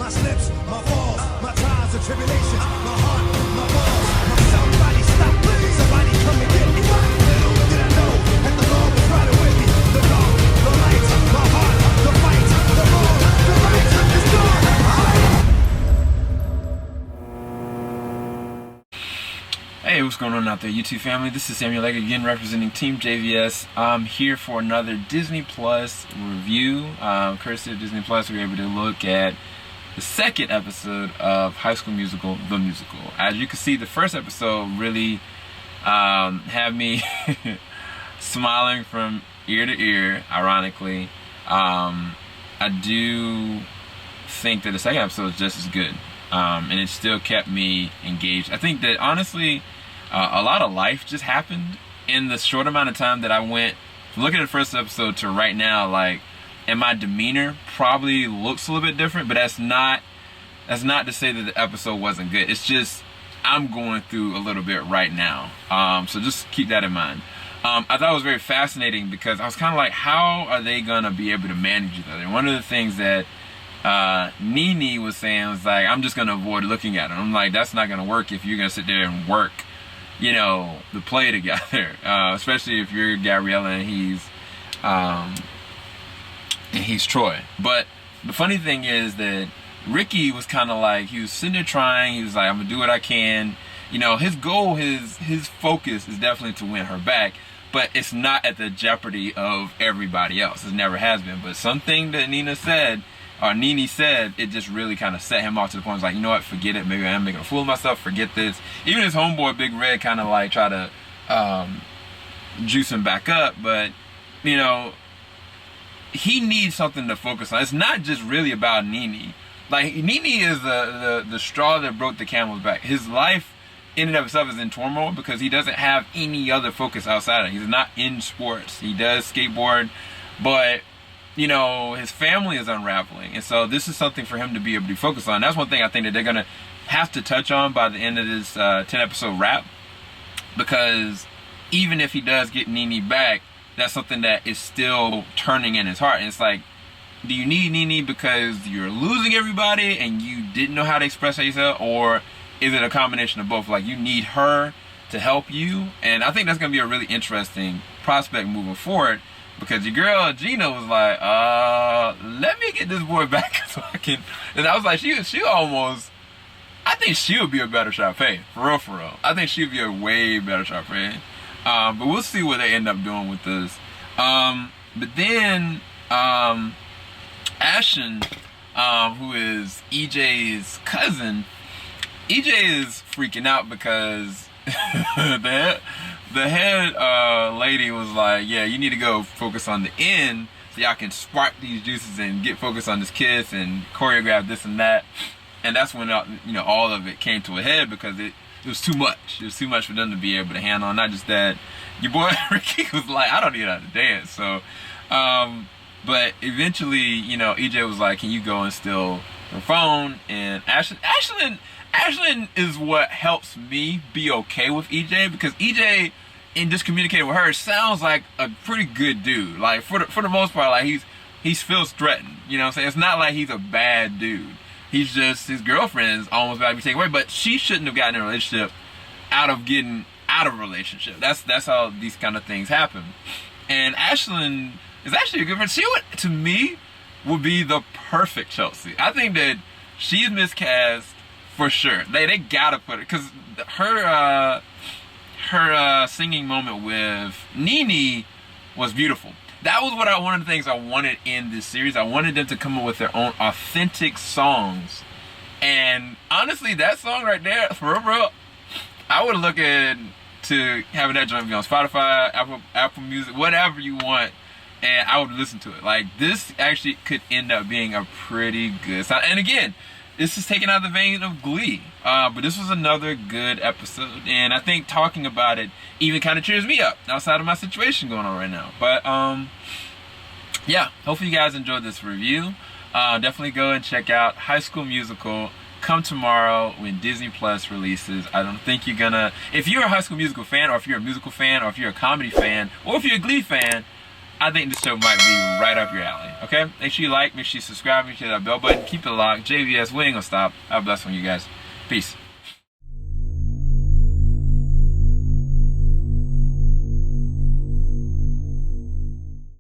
my slips, my falls, my trials and tribulations, my heart, my balls, my somebody stop me, somebody come and get me. Little did I know that the Lord was riding with me. The dark, the light, my heart, the fight, the wrong, the right is gone. Hey, what's going on out there, YouTube family? This is Samuel Legg again, representing Team JVS. I'm here for another Disney Plus review. Courtesy of Disney Plus, we were able to look at the second episode of High School Musical, The Musical. As you can see, the first episode really had me smiling from ear to ear, ironically. I do think that the second episode is just as good. And it still kept me engaged. I think that honestly, a lot of life just happened in the short amount of time that I went from looking at the first episode to right now. Like, and my demeanor probably looks a little bit different, but that's not to say that the episode wasn't good. It's just I'm going through a little bit right now. So just keep that in mind. I thought it was very fascinating because I was kind of like, how are they gonna be able to manage each other? And one of the things that Nene was saying was like, I'm just gonna avoid looking at him. I'm like, that's not gonna work if you're gonna sit there and work, you know, the play together. Especially if you're Gabriella and he's Troy. But the funny thing is that Ricky was kind of like, he was sitting there trying. He was like, I'm gonna do what I can. You know, his goal, his focus is definitely to win her back. But it's not at the jeopardy of everybody else. It never has been. But something that Nene said, it just really kind of set him off to the point. It's like, you know what, forget it. Maybe I am making a fool of myself. Forget this. Even his homeboy, Big Red, kind of like try to juice him back up. But, you know, he needs something to focus on. It's not just really about Nene. Like, Nene is the straw that broke the camel's back. His life in and of itself is in turmoil because he doesn't have any other focus outside of it. He's not in sports. He does skateboard, but you know, his family is unraveling. And so this is something for him to be able to focus on. That's one thing I think that they're going to have to touch on by the end of this 10-episode wrap. Because even if he does get Nene back, that's something that is still turning in his heart. And it's like, do you need Nene because you're losing everybody and you didn't know how to express yourself? Or is it a combination of both? Like, you need her to help you? And I think that's going to be a really interesting prospect moving forward. Because your girl Gina was like, let me get this boy back so I can. And I was like, she almost, I think she would be a better Sharpay. For real. I think she would be a way better Sharpay. But we'll see what they end up doing with this. But then, Ashton, who is EJ's cousin, EJ is freaking out because the head lady was like, yeah, you need to go focus on the end so y'all can spark these juices and get focused on this kiss and choreograph this and that. And that's when you know, all of it came to a head because it was too much. It was too much for them to be able to handle. Not just that, your boy Ricky was like, I don't even know how to dance. So, but eventually, you know, EJ was like, can you go and steal her phone? And Ashlyn is what helps me be okay with EJ, because EJ, in just communicating with her, sounds like a pretty good dude. Like, for the most part, like, he feels threatened. You know what I'm saying? It's not like he's a bad dude. He's just, his girlfriend is almost about to be taken away, but she shouldn't have gotten in a relationship out of getting out of a relationship. That's how these kind of things happen. And Ashlyn is actually a good friend. She would, to me, would be the perfect Chelsea. I think that she's miscast for sure. They gotta put her, because her singing moment with Nene was beautiful. That was one of the things I wanted in this series. I wanted them to come up with their own authentic songs. And honestly, that song right there, for real, I would look at to having that joint be on Spotify, Apple Music, whatever you want, and I would listen to it. Like, this actually could end up being a pretty good song. And again, this is taken out of the vein of Glee. But this was another good episode. And I think talking about it even kind of cheers me up outside of my situation going on right now. But, yeah, hopefully you guys enjoyed this review. Definitely go and check out High School Musical. Come tomorrow when Disney Plus releases. I don't think you're gonna, if you're a High School Musical fan, or if you're a musical fan, or if you're a comedy fan, or if you're a Glee fan, I think this show might be right up your alley. Okay? Make sure you like, make sure you subscribe, make sure you hit that bell button, keep it locked. JVS, we ain't gonna stop. Have a blessed one, you guys. Peace.